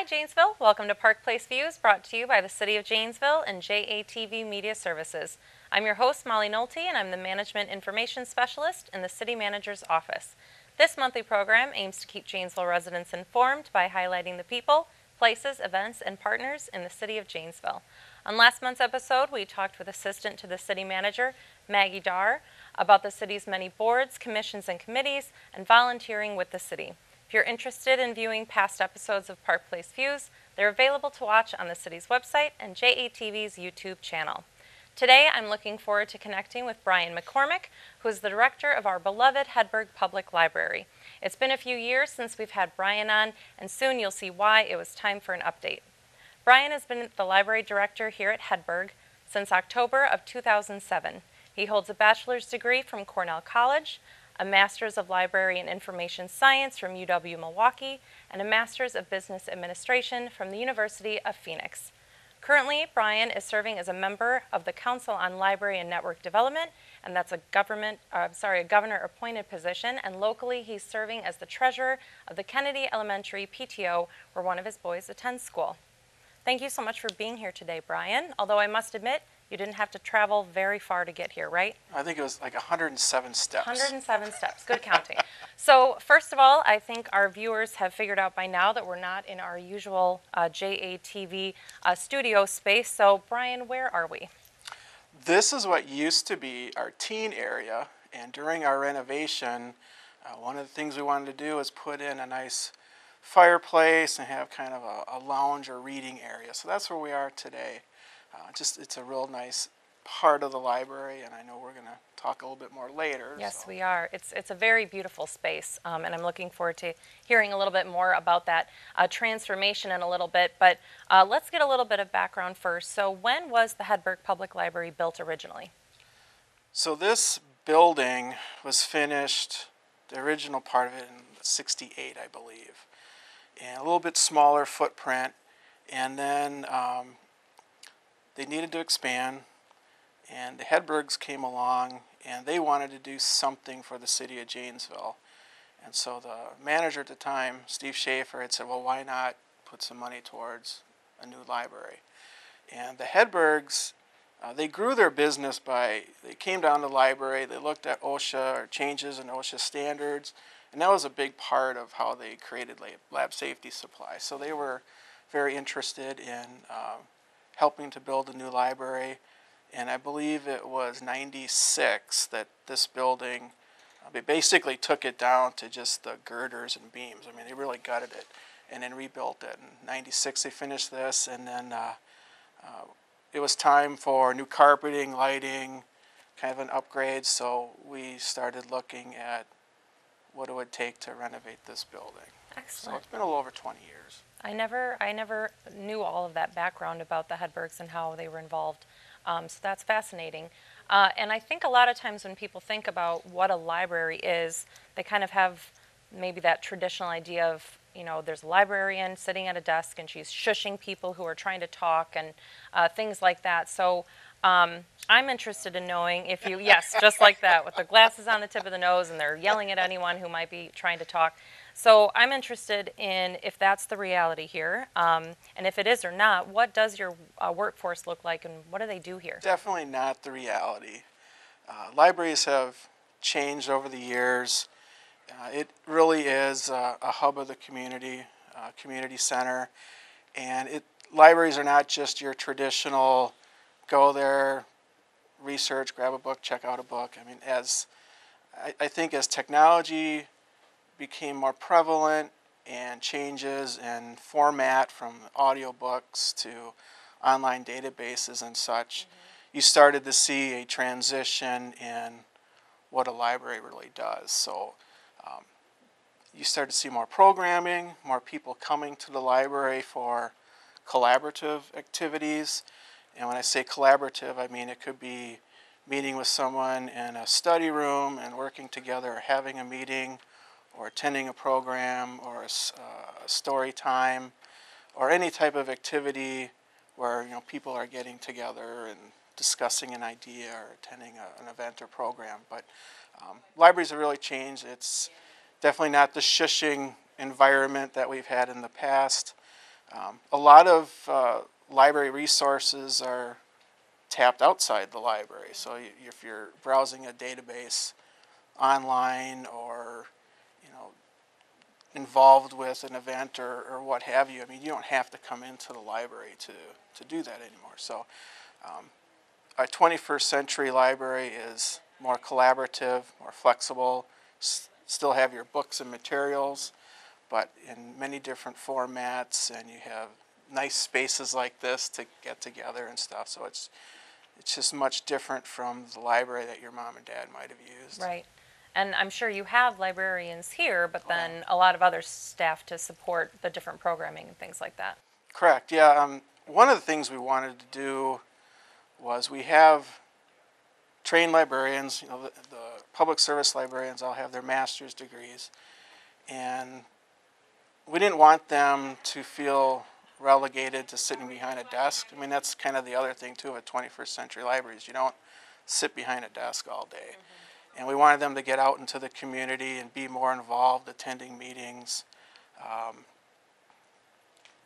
Hi Janesville, welcome to Park Place Views, brought to you by the City of Janesville and JATV Media Services. I'm your host, Molly Nolte, and I'm the Management Information Specialist in the City Manager's Office. This monthly program aims to keep Janesville residents informed by highlighting the people, places, events, and partners in the City of Janesville. On last month's episode, we talked with Assistant to the City Manager, Maggie Darr, about the City's many boards, commissions, and committees, and volunteering with the City. If you're interested in viewing past episodes of Park Place Views, they're available to watch on the City's website and JATV's YouTube channel. Today, I'm looking forward to connecting with Bryan McCormick, who is the director of our beloved Hedberg Public Library. It's been a few years since we've had Bryan on, and soon you'll see why it was time for an update. Bryan has been the library director here at Hedberg since October of 2007. He holds a bachelor's degree from Cornell College, a Master's of Library and Information Science from UW-Milwaukee, and a Master's of Business Administration from the University of Phoenix. Currently, Bryan is serving as a member of the Council on Library and Network Development, and that's a governor-appointed position, and locally he's serving as the treasurer of the Kennedy Elementary PTO, where one of his boys attends school. Thank you so much for being here today, Bryan, although I must admit, you didn't have to travel very far to get here, right? I think it was like 107 steps. 107 steps, good counting. So first of all, I think our viewers have figured out by now that we're not in our usual JATV studio space. So Bryan, where are we? This is what used to be our teen area, and during our renovation, one of the things we wanted to do was put in a nice fireplace and have kind of a lounge or reading area. So that's where we are today. It's a real nice part of the library, and I know we're going to talk a little bit more later. Yes, we are. It's a very beautiful space, and I'm looking forward to hearing a little bit more about that transformation in a little bit. But let's get a little bit of background first. So when was the Hedberg Public Library built originally? So this building was finished, the original part of it, in '68, I believe, and a little bit smaller footprint, and then they needed to expand, and the Hedbergs came along, and they wanted to do something for the city of Janesville. And so the manager at the time, Steve Schaefer, had said, well, why not put some money towards a new library? And the Hedbergs, they grew their business they came down to the library, they looked at OSHA, or changes in OSHA standards, and that was a big part of how they created lab safety supply. So they were very interested in helping to build a new library, and I believe it was '96 that this building, they basically took it down to just the girders and beams. I mean, they really gutted it and then rebuilt it. In '96 they finished this, and then it was time for new carpeting, lighting, kind of an upgrade, so we started looking at what it would take to renovate this building. Excellent. So it's been a little over 20 years. I never knew all of that background about the Hedbergs and how they were involved, so that's fascinating. And I think a lot of times when people think about what a library is, they kind of have maybe that traditional idea of, you know, there's a librarian sitting at a desk and she's shushing people who are trying to talk and things like that. So I'm interested in knowing if you, yes, just like that, with the glasses on the tip of the nose and they're yelling at anyone who might be trying to talk. So I'm interested in if that's the reality here, and if it is or not, what does your workforce look like and what do they do here? Definitely not the reality. Libraries have changed over the years. It really is a hub of the community, community center, and libraries are not just your traditional go there, research, grab a book, check out a book. I mean, I think as technology became more prevalent and changes in format from audiobooks to online databases and such, you started to see a transition in what a library really does. So you start to see more programming, more people coming to the library for collaborative activities. And when I say collaborative, I mean it could be meeting with someone in a study room and working together, or having a meeting, or attending a program, or a story time, or any type of activity where people are getting together and discussing an idea or attending an event or program. But libraries have really changed. It's definitely not the shushing environment that we've had in the past. A lot of library resources are tapped outside the library. So if you're browsing a database online or involved with an event or what have you, I mean, you don't have to come into the library to do that anymore. So our 21st century library is more collaborative, more flexible, still have your books and materials, but in many different formats, and you have nice spaces like this to get together and stuff. So it's just much different from the library that your mom and dad might have used. Right. And I'm sure you have librarians here, but then a lot of other staff to support the different programming and things like that. Correct, yeah. One of the things we wanted to do was we have trained librarians, the public service librarians all have their master's degrees, and we didn't want them to feel relegated to sitting behind a desk. I mean, that's kind of the other thing too of 21st century libraries. You don't sit behind a desk all day. And we wanted them to get out into the community and be more involved, attending meetings,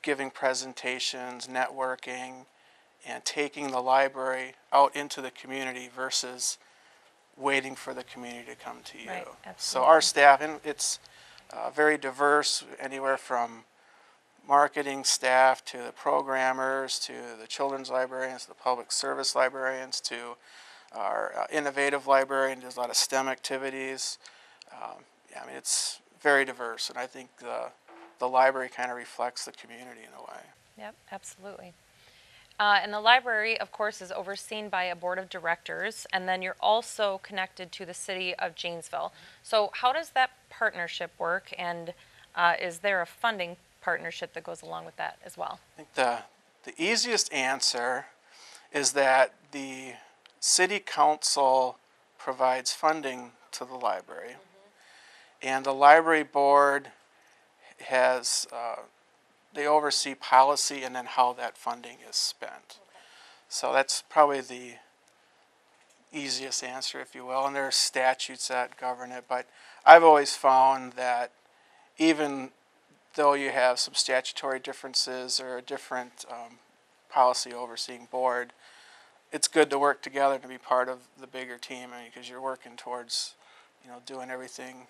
giving presentations, networking, and taking the library out into the community versus waiting for the community to come to you. Right, so our staff, and it's very diverse, anywhere from marketing staff to the programmers to the children's librarians, the public service librarians to our innovative librarian does a lot of STEM activities. Yeah, I mean, it's very diverse, and I think the library kind of reflects the community in a way. Yep, absolutely. And the library, of course, is overseen by a board of directors, and then you're also connected to the city of Janesville. So how does that partnership work, and is there a funding partnership that goes along with that as well? I think the easiest answer is that the City Council provides funding to the library, and the library board has, they oversee policy and then how that funding is spent. So that's probably the easiest answer, if you will, and there are statutes that govern it, but I've always found that even though you have some statutory differences or a different policy overseeing board, it's good to work together to be part of the bigger team, because you're working towards, doing everything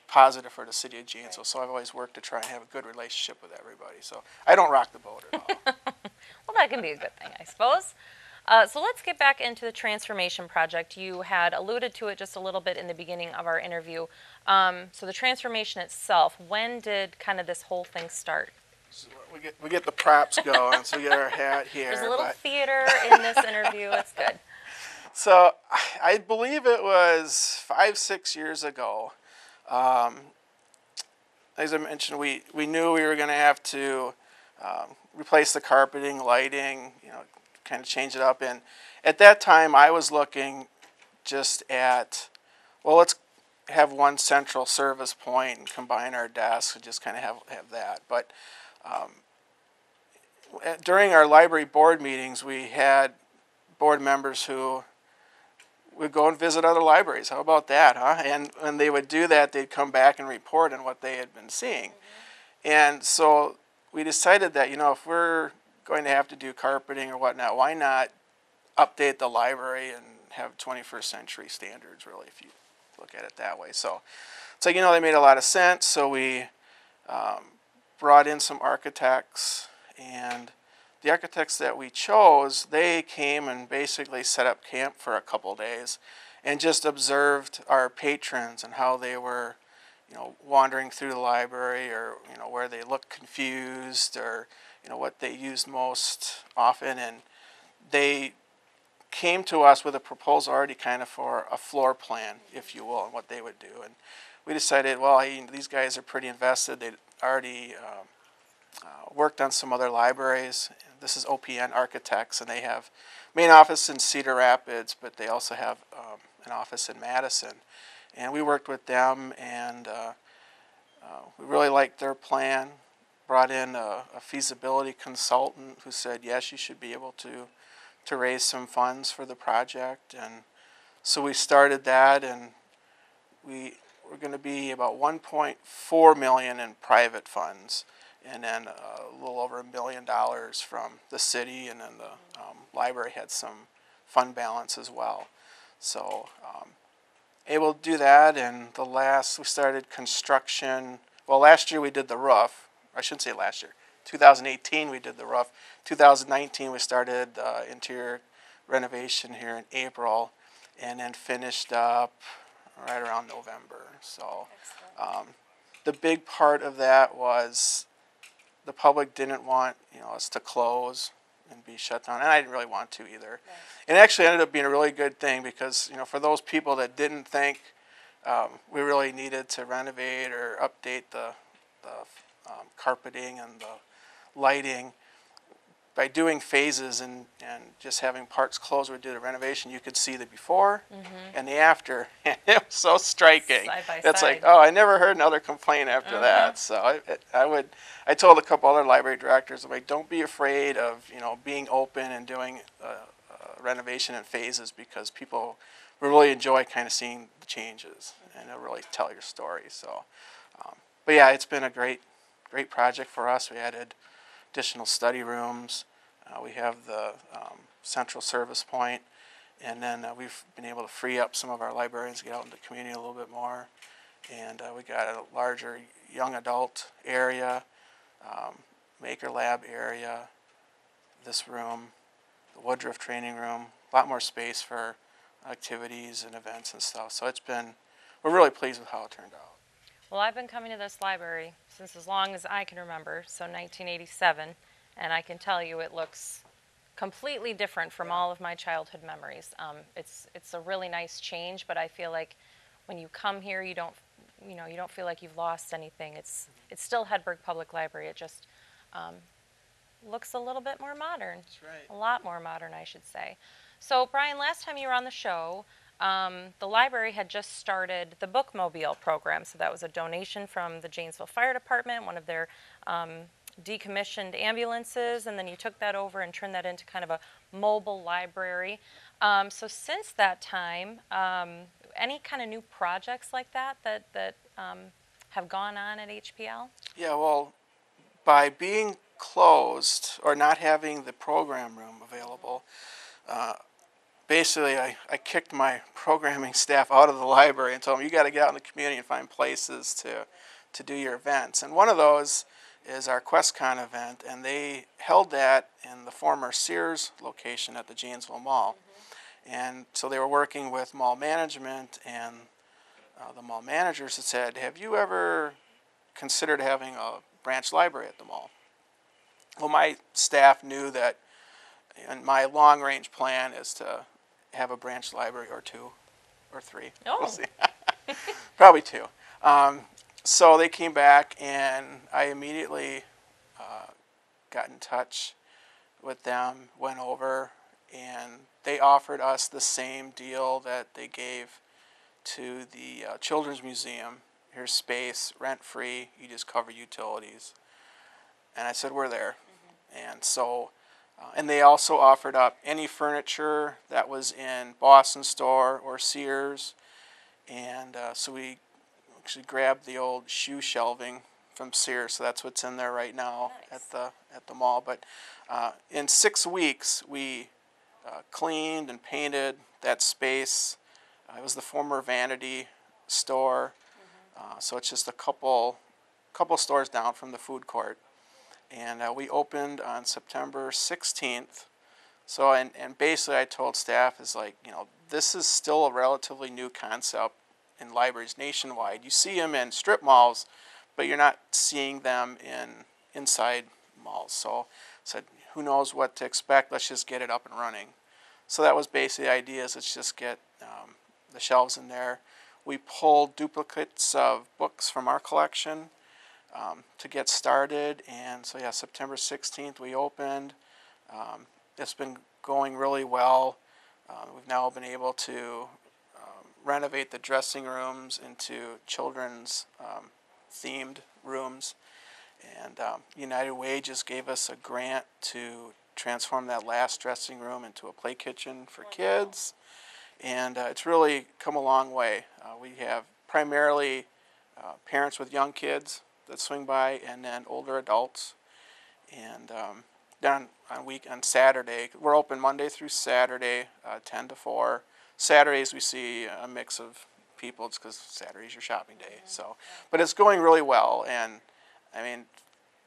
positive for the city of Janesville. Right. So I've always worked to try and have a good relationship with everybody. So I don't rock the boat at all. Well, that can be a good thing, I suppose. So let's get back into the transformation project. You had alluded to it just a little bit in the beginning of our interview. So the transformation itself, when did kind of this whole thing start? So we get the props going, so we get our hat here. There's a little theater in this interview. It's good. So I believe it was 5-6 years ago. As I mentioned, we knew we were going to have to replace the carpeting, lighting, kind of change it up. And at that time, I was looking just at, well, let's have one central service point and combine our desks and just kind of have that. But during our library board meetings, we had board members who would go and visit other libraries. How about that, huh? And when they would do that, they'd come back and report on what they had been seeing. And so we decided that, if we're going to have to do carpeting or whatnot, why not update the library and have 21st century standards, really, if you look at it that way. So they made a lot of sense. So we brought in some architects, and the architects that we chose, they came and basically set up camp for a couple days and just observed our patrons and how they were, wandering through the library, or, where they looked confused, or, what they used most often. And they came to us with a proposal already kind of for a floor plan, if you will, and what they would do. And we decided, well, these guys are pretty invested. They'd already worked on some other libraries. This is OPN Architects, and they have main office in Cedar Rapids, but they also have an office in Madison. And we worked with them, and we really liked their plan. Brought in a feasibility consultant who said, yes, you should be able to raise some funds for the project. And so we started that, and we're going to be about $1.4 million in private funds. and then a little over $1 million from the city, and then the library had some fund balance as well. So able to do that, and we started construction. Well, last year we did the roof. I shouldn't say last year. 2018 we did the roof. 2019 we started interior renovation here in April, and then finished up right around November. So the big part of that was the public didn't want us to close and be shut down, and I didn't really want to either. Right. It actually ended up being a really good thing because for those people that didn't think we really needed to renovate or update the carpeting and the lighting, by doing phases and just having parts closed where we did a renovation, you could see the before and the after, and it was so striking. Side by it's side. Like, oh, I never heard another complaint after that. So I told a couple other library directors, I'm like, don't be afraid of being open and doing renovation in phases, because people will really enjoy kind of seeing the changes, and it'll really tell your story. So, but yeah, it's been a great project for us. We added additional study rooms. We have the central service point, and then we've been able to free up some of our librarians to get out in the community a little bit more. And we got a larger young adult area, maker lab area, this room, the Woodruff training room, a lot more space for activities and events and stuff. So we're really pleased with how it turned out. Well, I've been coming to this library since as long as I can remember, so 1987, and I can tell you it looks completely different from all of my childhood memories. It's a really nice change, but I feel like when you come here, you don't feel like you've lost anything. It's still Hedberg Public Library. It just looks a little bit more modern. That's right. A lot more modern, I should say. So, Bryan, last time you were on the show, the library had just started the Bookmobile program. So that was a donation from the Janesville Fire Department, one of their decommissioned ambulances, and then you took that over and turned that into kind of a mobile library. So since that time, any kind of new projects like that have gone on at HPL? Yeah, well, by being closed or not having the program room available, basically I kicked my programming staff out of the library and told them, you got to get out in the community and find places to do your events. And one of those is our QuestCon event, and they held that in the former Sears location at the Janesville Mall. Mm-hmm. And so they were working with mall management, and the mall managers had said, have you ever considered having a branch library at the mall? Well, my staff knew that, and my long-range plan is to have a branch library or two or three. Oh. We'll see. Probably two. So they came back, and I immediately got in touch with them, went over, and they offered us the same deal that they gave to the Children's Museum. Here's space, rent-free, you just cover utilities. And I said, we're there. Mm-hmm. And so, and they also offered up any furniture that was in Boston Store or Sears. And so we actually grabbed the old shoe shelving from Sears, so that's what's in there right now. Nice. at the mall. But in 6 weeks, we cleaned and painted that space. It was the former Vanity store, so it's just a couple stores down from the food court. And we opened on September 16th. So, and basically I told staff, is like, this is still a relatively new concept in libraries nationwide. You see them in strip malls, but you're not seeing them inside malls. So I said, who knows what to expect? Let's just get it up and running. So that was basically the idea, is let's just get the shelves in there. We pulled duplicates of books from our collection to get started, and so yeah, September 16th we opened. It's been going really well. We've now been able to renovate the dressing rooms into children's themed rooms, and United Way just gave us a grant to transform that last dressing room into a play kitchen for kids, and it's really come a long way. We have primarily parents with young kids that swing by, and then older adults. And then on Saturday, we're open Monday through Saturday, 10 to 4. Saturdays we see a mix of people. It's because Saturday's your shopping day. So, but it's going really well, and I mean,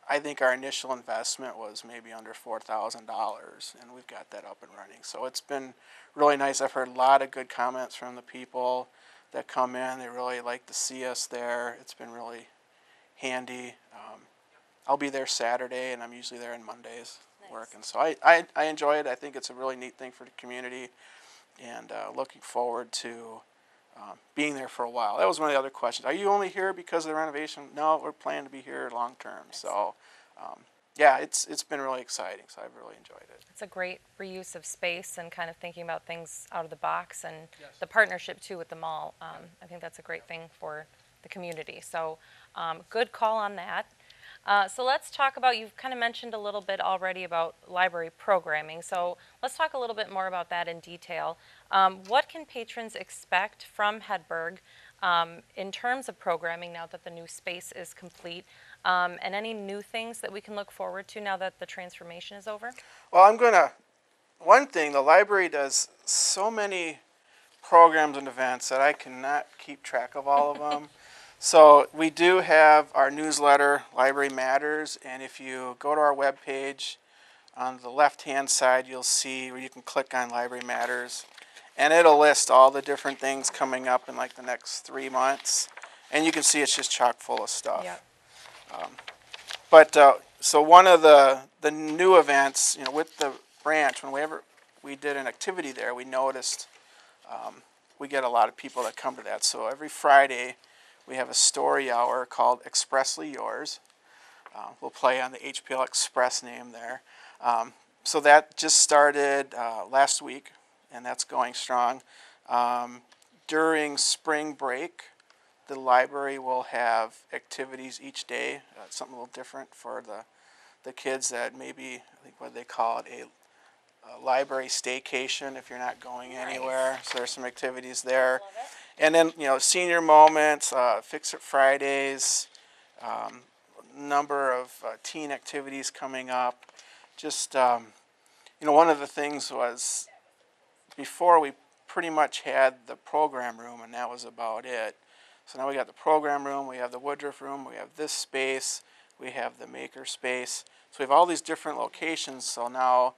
I think our initial investment was maybe under $4,000, and we've got that up and running. So it's been really nice. I've heard a lot of good comments from the people that come in. They really like to see us there. It's been really handy. I'll be there Saturday, and I'm usually there on Mondays working. So I enjoy it. I think it's a really neat thing for the community, and looking forward to being there for a while. That was one of the other questions. Are you only here because of the renovation? No, we're planning to be here long term. So, yeah, it's been really exciting. So I've really enjoyed it. It's a great reuse of space and kind of thinking about things out of the box, and the partnership too with the mall. I think that's a great thing for the community. So good call on that. So let's talk about, you've kind of mentioned a little bit already about library programming. So let's talk a little bit more about that in detail. What can patrons expect from Hedberg in terms of programming now that the new space is complete? And any new things that we can look forward to now that the transformation is over? Well, one thing, the library does so many programs and events that I cannot keep track of all of them. So we do have our newsletter, Library Matters, and if you go to our webpage, on the left-hand side, you'll see where you can click on Library Matters, and it'll list all the different things coming up in like the next 3 months, and you can see it's just chock full of stuff. Yep. So one of the new events, with the branch, whenever we did an activity there, we noticed we get a lot of people that come to that. So every Friday, we have a story hour called Expressly Yours. We'll play on the HPL Express name there. So that just started last week, and that's going strong. During spring break, the library will have activities each day, something a little different for the kids that maybe, I think what they call it, a library staycation if you're not going anywhere. So there's some activities there. And then, senior moments, Fix It Fridays, number of teen activities coming up. Just, one of the things was before we pretty much had the program room, and that was about it. So now we got the program room, we have the Woodruff room, we have this space, we have the maker space. So we have all these different locations, so now,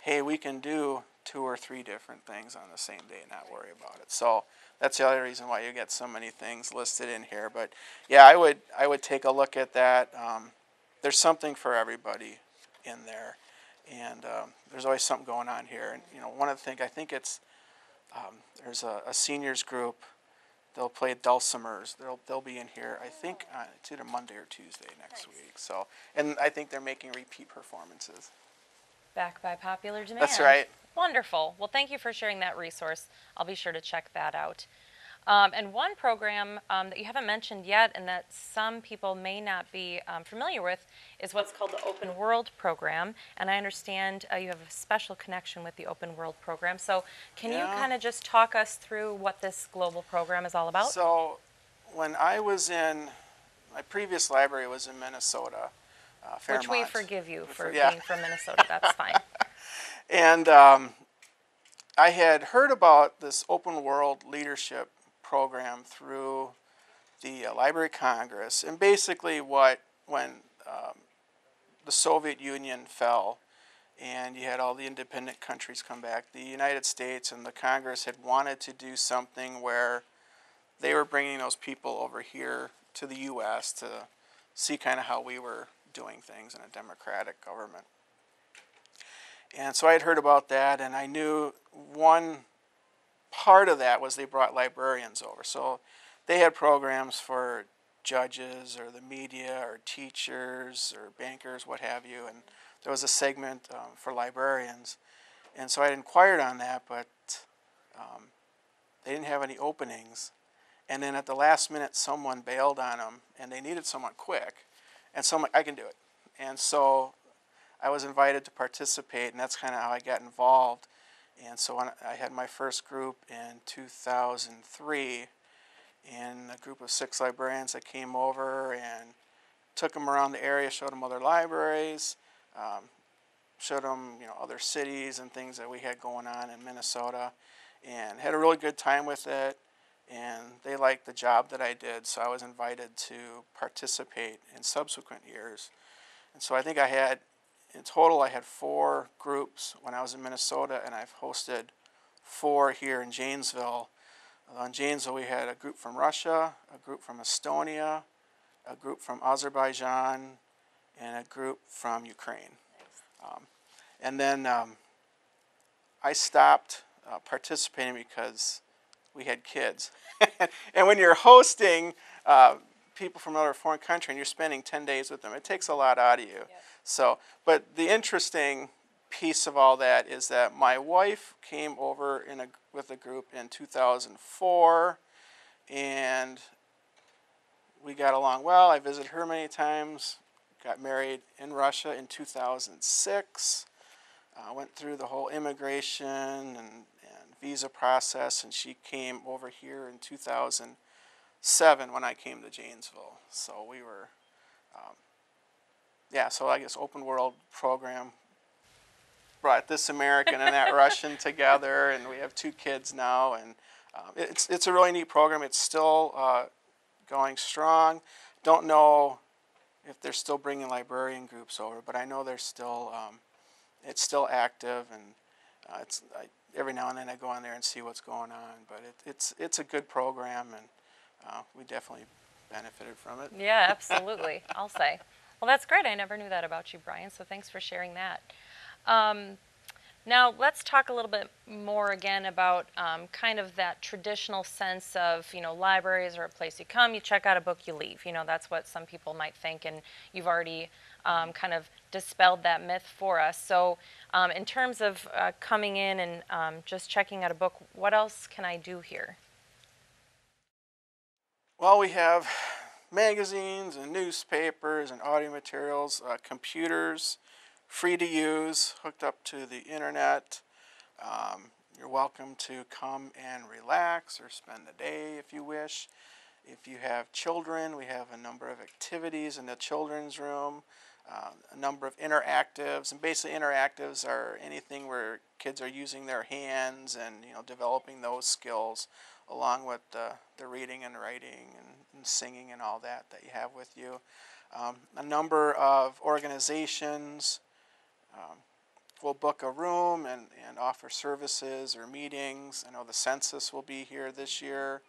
hey, we can do 2 or 3 different things on the same day and not worry about it. So that's the other reason why you get so many things listed in here. But yeah, I would take a look at that. There's something for everybody in there, and there's always something going on here. And one of the things, I think it's there's a seniors group. They'll play dulcimers. They'll be in here. I think it's either Monday or Tuesday next week. So, and I think they're making repeat performances. Back by popular demand. That's right. Wonderful. Well, thank you for sharing that resource. I'll be sure to check that out. And one program that you haven't mentioned yet and that some people may not be familiar with is what's called the Open World program. And I understand you have a special connection with the Open World program. So can you kind of just talk us through what this global program is all about? So when I was in, my previous library was in Minnesota, Fairmont. Which we forgive you for being from Minnesota. That's fine. And I had heard about this Open World Leadership program through the Library Congress, and basically when the Soviet Union fell and you had all the independent countries come back, the United States and the Congress had wanted to do something where they were bringing those people over here to the U.S. to see kind of how we were doing things in a democratic government. And so I had heard about that, and I knew one part of that was they brought librarians over. So they had programs for judges or the media or teachers or bankers, what have you, and there was a segment for librarians. And so I inquired on that, but they didn't have any openings. And then at the last minute, someone bailed on them, and they needed someone quick. And so I'm like, I can do it. And so I was invited to participate, and that's kind of how I got involved. And so when I had my first group in 2003, and a group of 6 librarians that came over, and took them around the area, showed them other libraries, showed them, other cities and things that we had going on in Minnesota, and had a really good time with it. And they liked the job that I did, so I was invited to participate in subsequent years. And so I think in total, I had 4 groups when I was in Minnesota, and I've hosted 4 here in Janesville. In Janesville, we had a group from Russia, a group from Estonia, a group from Azerbaijan, and a group from Ukraine. And then I stopped participating because we had kids. And when you're hosting people from another foreign country and you're spending 10 days with them, it takes a lot out of you. Yep. So, but the interesting piece of all that is that my wife came over with a group in 2004, and we got along well. I visited her many times, got married in Russia in 2006, went through the whole immigration and visa process, and she came over here in 2007 when I came to Janesville. So we were, so I guess open world program brought this American and that Russian together, and we have 2 kids now, and it's a really neat program. It's still going strong. Don't know if they're still bringing librarian groups over, but I know they're still it's still active, and every now and then I go on there and see what's going on. But it's a good program, and we definitely benefited from it. Yeah, absolutely. I'll say. Well, that's great. I never knew that about you, Bryan, so thanks for sharing that. Now, let's talk a little bit more again about kind of that traditional sense of, libraries are a place you come, you check out a book, you leave. That's what some people might think, and you've already kind of dispelled that myth for us. So in terms of coming in and just checking out a book, what else can I do here? Well, we have magazines and newspapers and audio materials, computers, free to use, hooked up to the internet. You're welcome to come and relax or spend the day if you wish. If you have children, we have a number of activities in the children's room, a number of interactives, and basically interactives are anything where kids are using their hands and developing those skills, along with the reading and writing and singing and all that you have with you. A number of organizations will book a room and offer services or meetings. I know the census will be here this year.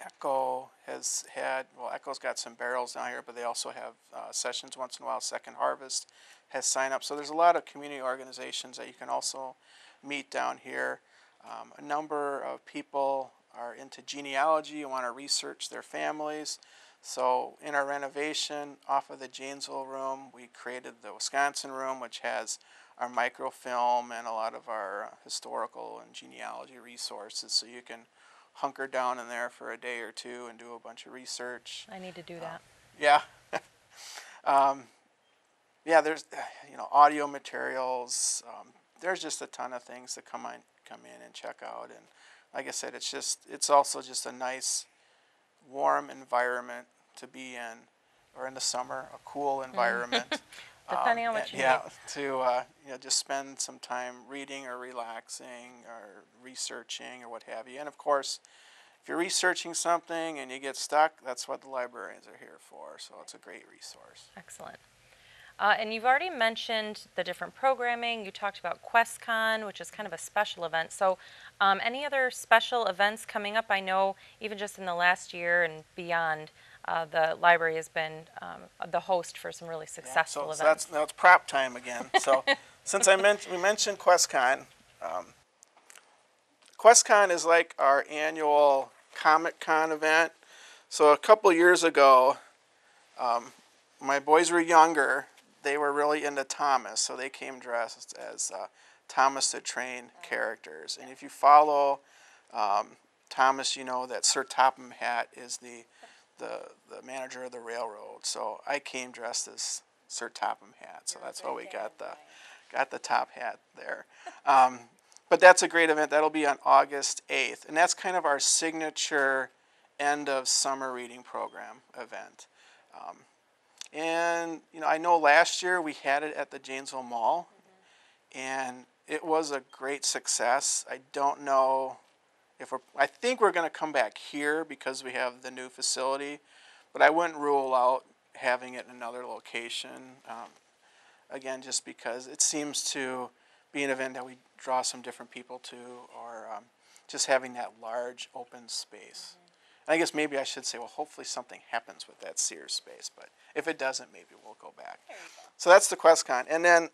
Echo has had, Echo's got some barrels down here, but they also have sessions once in a while. Second Harvest has signed up. So there's a lot of community organizations that you can also meet down here. A number of people are into genealogy and want to research their families. So in our renovation off of the Janesville room, we created the Wisconsin room, which has our microfilm and a lot of our historical and genealogy resources. So you can hunker down in there for a day or 2 and do a bunch of research. I need to do that. Yeah. There's audio materials. There's just a ton of things to come in and check out. And like I said, it's also just a nice, warm environment to be in, or in the summer, a cool environment. Depending on what you need. To just spend some time reading or relaxing or researching or what have you. And of course, if you're researching something and you get stuck, that's what the librarians are here for. So it's a great resource. Excellent. And you've already mentioned the different programming. You talked about QuestCon, which is kind of a special event. So any other special events coming up? I know even just in the last year and beyond, the library has been the host for some really successful events. So that's prop time again. So since we mentioned QuestCon, QuestCon is like our annual Comic-Con event. So a couple years ago, my boys were younger. They were really into Thomas, so they came dressed as Thomas the Train characters. And if you follow Thomas, you know that Sir Topham Hatt is the manager of the railroad. So I came dressed as Sir Topham Hatt, so that's why we got the top hat there. But that's a great event. That'll be on August 8th, and that's kind of our signature end of summer reading program event. And I know last year we had it at the Janesville Mall, and it was a great success. I don't know if I think we're going to come back here because we have the new facility, but I wouldn't rule out having it in another location. Again, just because it seems to be an event that we draw some different people to, or just having that large open space. And I guess maybe I should say, well, hopefully something happens with that Sears space, but if it doesn't, maybe we'll go back. So that's the QuestCon. And then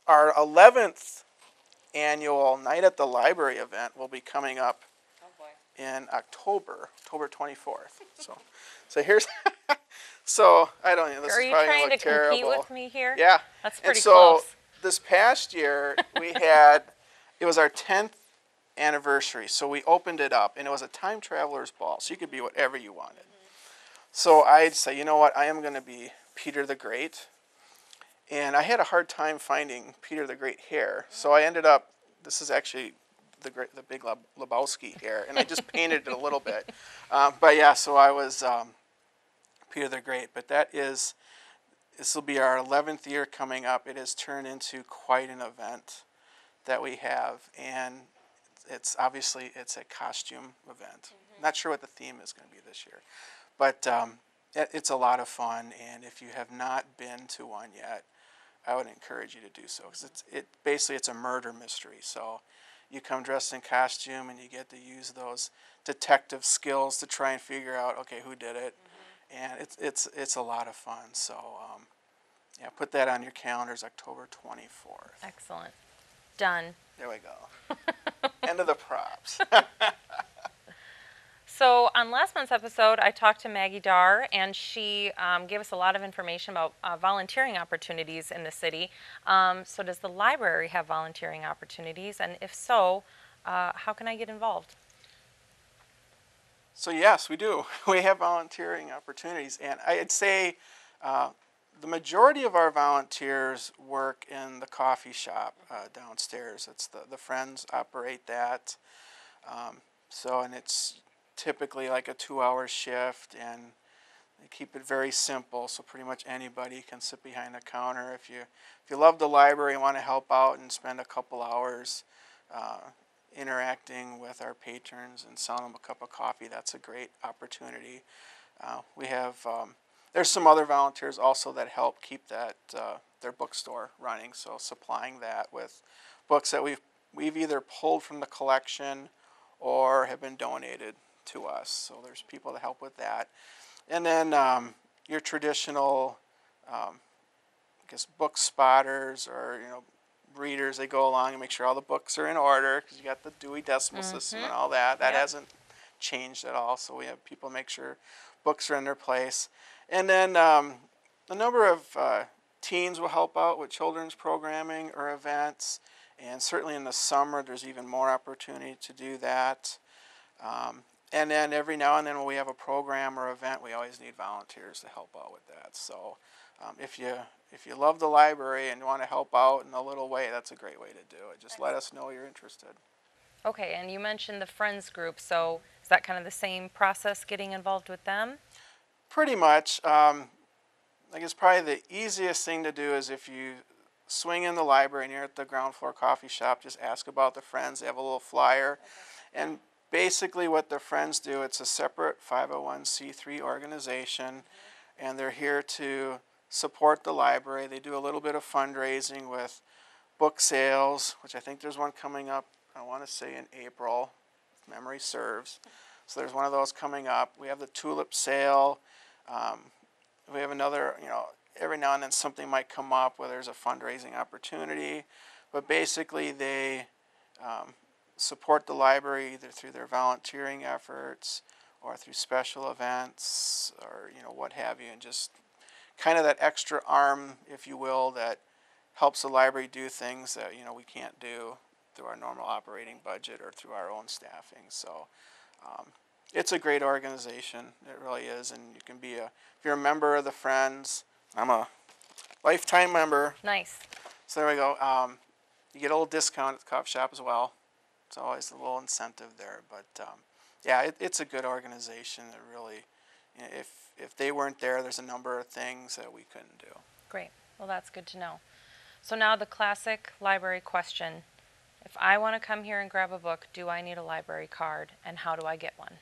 our 11th annual Night at the Library event will be coming up in October 24th. So here's, so I don't know, this Are is you probably trying gonna to look compete terrible. with me here? Yeah. That's pretty and so close. This past year we had, it was our 10th anniversary, so we opened it up, and it was a time traveler's ball, so you could be whatever you wanted. So I'd say, you know what, I am going to be Peter the Great. And I had a hard time finding Peter the Great hair, so I ended up, this is actually the Big Lebowski hair, and I just painted it a little bit. But yeah, so I was Peter the Great. But this will be our 11th year coming up. It has turned into quite an event that we have, and it's obviously it's a costume event. Not sure what the theme is going to be this year, but it's a lot of fun. And if you have not been to one yet, I would encourage you to do so, because basically it's a murder mystery. So you come dressed in costume, and you get to use those detective skills to try and figure out, okay, who did it, and it's a lot of fun. So yeah, put that on your calendars, October 24th. Excellent. Done. There we go. End of the props. So on last month's episode, I talked to Maggie Darr, and she gave us a lot of information about volunteering opportunities in the city. So does the library have volunteering opportunities? And if so, how can I get involved? So yes, we do. We have volunteering opportunities, and I'd say the majority of our volunteers work in the coffee shop downstairs. It's the Friends operate that. And it's typically like a 2-hour shift, and they keep it very simple, so pretty much anybody can sit behind the counter. If you love the library and want to help out and spend a couple hours interacting with our patrons and selling them a cup of coffee, that's a great opportunity. We have there's some other volunteers also that help keep that their bookstore running, so supplying that with books that we've either pulled from the collection or have been donated to us. So there's people that help with that. And then your traditional book spotters, or readers, they go along and make sure all the books are in order, because you got the Dewey Decimal System and all that. That hasn't changed at all, so we have people make sure books are in their place. And then a number of teens will help out with children's programming or events, and certainly in the summer there's even more opportunity to do that. And then every now and then when we have a program or event, we always need volunteers to help out with that. So if you love the library and want to help out in a little way, that's a great way to do it. Just let us know you're interested. Okay, and you mentioned the Friends group, so is that kind of the same process, getting involved with them? Pretty much. I guess probably the easiest thing to do is if you swing in the library and you're at the ground floor coffee shop, just ask about the Friends. They have a little flyer. And basically what the Friends do, it's a separate 501c3 organization, and they're here to support the library. They do a little bit of fundraising with book sales, which I think there's one coming up, I want to say in April, if memory serves. So there's one of those coming up. We have the tulip sale. We have another, every now and then something might come up where there's a fundraising opportunity. But basically they support the library either through their volunteering efforts or through special events, or what have you, and just kind of that extra arm, if you will, that helps the library do things that we can't do through our normal operating budget or through our own staffing. So it's a great organization, it really is. And you can be if you're a member of the Friends. I'm a lifetime member. Nice. So there we go. You get a little discount at the coffee shop as well. It's always a little incentive there. But yeah, it's a good organization that really If they weren't there, there's a number of things that we couldn't do. Great. Well, that's good to know. So now the classic library question. If I want to come here and grab a book, do I need a library card, and how do I get one?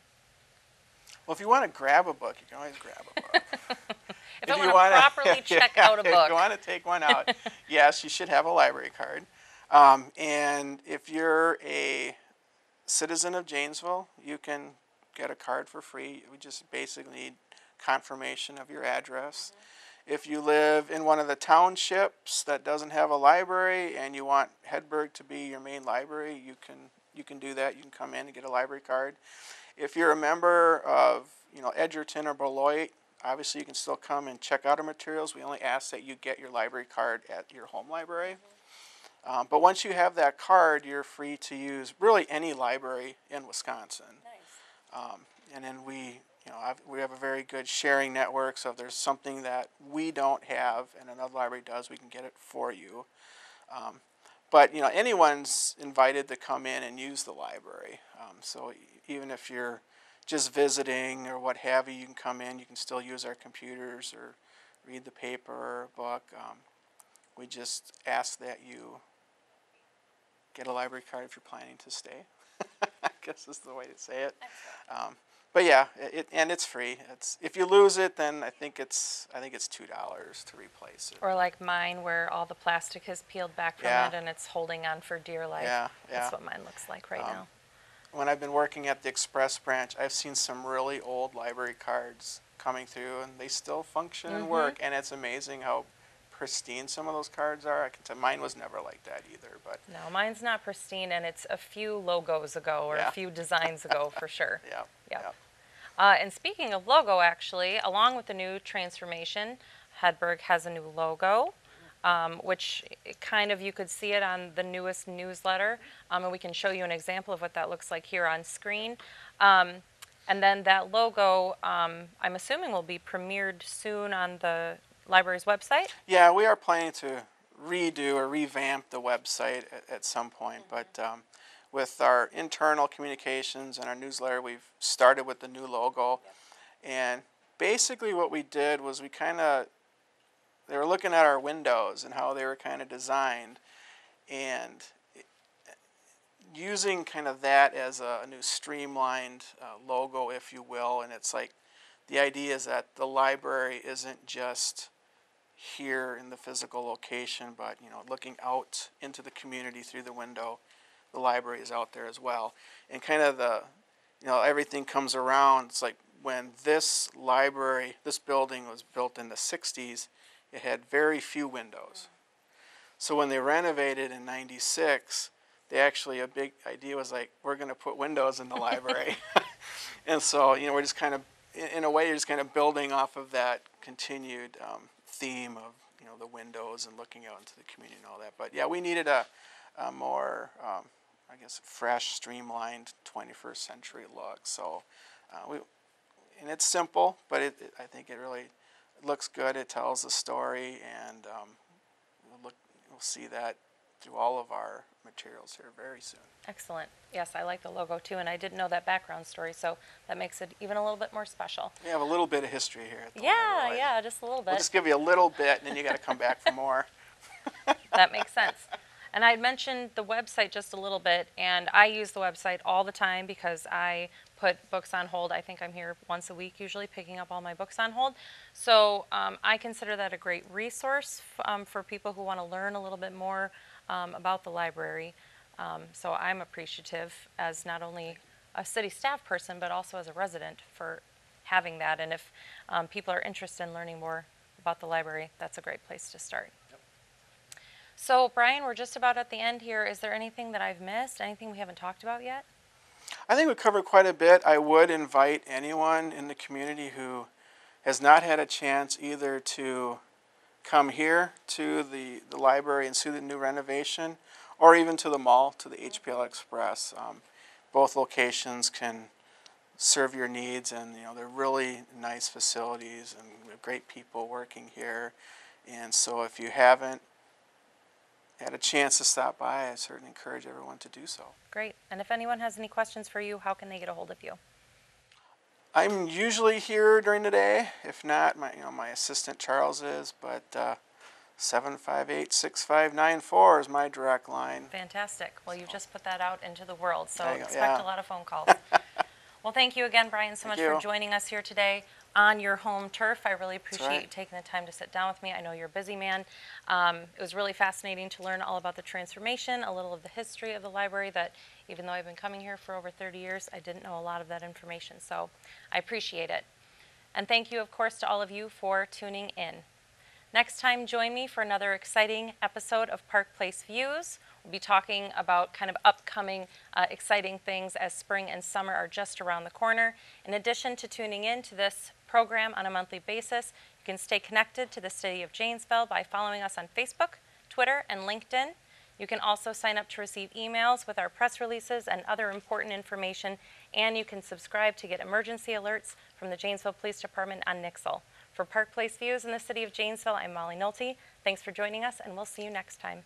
Well, if you want to grab a book, you can always grab a book. If I want to properly check out a book. If you want to take one out, yes, you should have a library card. And if you're a citizen of Janesville, you can get a card for free. We just basically need confirmation of your address. If you live in one of the townships that doesn't have a library and you want Hedberg to be your main library, you can do that. You can come in and get a library card. If you're a member of Edgerton or Beloit, obviously you can still come and check out our materials. We only ask that you get your library card at your home library. But once you have that card, you're free to use really any library in Wisconsin. Nice. And then we have a very good sharing network, so if there's something that we don't have and another library does, we can get it for you. But anyone's invited to come in and use the library. So even if you're just visiting or what have you, you can come in. You can still use our computers or read the paper or book. We just ask that you get a library card if you're planning to stay. I guess is the way to say it. But yeah, it's free. If you lose it, then I think it's $2 to replace it. Or like mine, where all the plastic has peeled back from it and it's holding on for dear life. Yeah. That's what mine looks like right now. When I've been working at the Express branch, I've seen some really old library cards coming through, and they still function and work. And it's amazing how pristine some of those cards are. I can tell mine was never like that either. But no, mine's not pristine, and it's a few logos ago or a few designs ago for sure. Yep. And speaking of logo, actually, along with the new transformation, Hedberg has a new logo, which kind of you could see it on the newest newsletter, and we can show you an example of what that looks like here on screen. And then that logo, I'm assuming, will be premiered soon on the library's website? Yeah, we are planning to redo or revamp the website at some point, but with our internal communications and our newsletter, we've started with the new logo. And basically what we did was they were looking at our windows and how they were kind of designed, and using kind of that as a new streamlined logo, if you will. And it's like the idea is that the library isn't just here in the physical location, but looking out into the community through the window. The library is out there as well, and kind of everything comes around. It's like when this building was built in the 60s, it had very few windows. So when they renovated in '96, a big idea was like, we're going to put windows in the library. And so we're just kind of, in a way, you're just kind of building off of that continued theme of the windows and looking out into the community and all that. But yeah, we needed a more fresh, streamlined 21st century look. So and it's simple, but I think it really looks good. It tells the story, and we'll see that through all of our materials here very soon. Excellent. Yes, I like the logo too, and I didn't know that background story, so that makes it even a little bit more special. We have a little bit of history here at the library. Yeah, just a little bit. We'll just give you a little bit, and then you got to come back for more. That makes sense. And I mentioned the website just a little bit, and I use the website all the time because I put books on hold. I think I'm here once a week usually picking up all my books on hold. So I consider that a great resource for people who want to learn a little bit more about the library. So I'm appreciative as not only a city staff person, but also as a resident for having that. And if people are interested in learning more about the library, that's a great place to start. So, Bryan, we're just about at the end here. Is there anything that I've missed? Anything we haven't talked about yet? I think we covered quite a bit. I would invite anyone in the community who has not had a chance either to come here to the library and see the new renovation, or even to the mall, to the HPL Express. Both locations can serve your needs, and they're really nice facilities, and we have great people working here. And so if you haven't had a chance to stop by, I certainly encourage everyone to do so. Great. And if anyone has any questions for you, how can they get a hold of you? I'm usually here during the day. If not, my assistant Charles is, but 758-6594 is my direct line. Fantastic. Well, you just put that out into the world, so There you go, expect yeah. a lot of phone calls. Well, thank you again, Bryan, so much Thank for you. joining us here today on your home turf. I really appreciate right. you taking the time to sit down with me. I know you're a busy man. It was really fascinating to learn all about the transformation, a little of the history of the library that, even though I've been coming here for over 30 years, I didn't know a lot of that information, so I appreciate it. And thank you, of course, to all of you for tuning in. Next time, join me for another exciting episode of Park Place Views. We'll be talking about kind of upcoming exciting things as spring and summer are just around the corner. In addition to tuning in to this program on a monthly basis, you can stay connected to the City of Janesville by following us on Facebook, Twitter, and LinkedIn. You can also sign up to receive emails with our press releases and other important information, and you can subscribe to get emergency alerts from the Janesville Police Department on Nixle. For Park Place Views in the City of Janesville, I'm Molly Nolte. Thanks for joining us, and we'll see you next time.